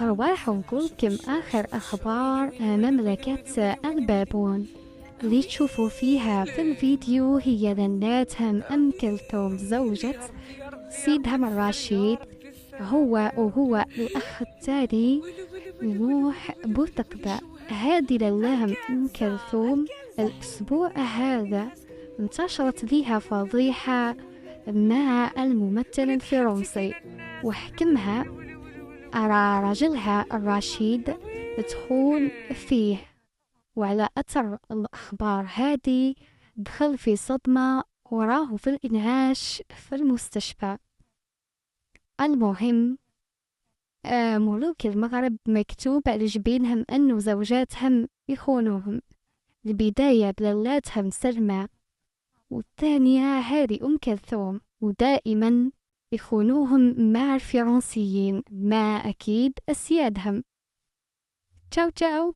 أرواح نقولكم آخر أخبار مملكة البابون اللي تشوفوا فيها في الفيديو هي ذناتهم أم كلثوم زوجة سيدهم الرشيد وهو الأخ الثاني نوح بوتقدة. هذه لهم أم كلثوم الأسبوع هذا انتشرت لها فضيحة مع الممثل الفرنسي وحكمها على رجلها الرشيد تخون فيه، وعلى أثر الأخبار هذه دخل في صدمة وراه في الإنعاش في المستشفى. المهم ملوك المغرب مكتوب على جبينهم أنه زوجاتهم يخونوهم، البداية بلالاتهم سلمى والثانية هذه أم كلثوم، ودائما يخونوهم مع الفرنسيين مع أكيد أسيادهم. تشاو تشاو.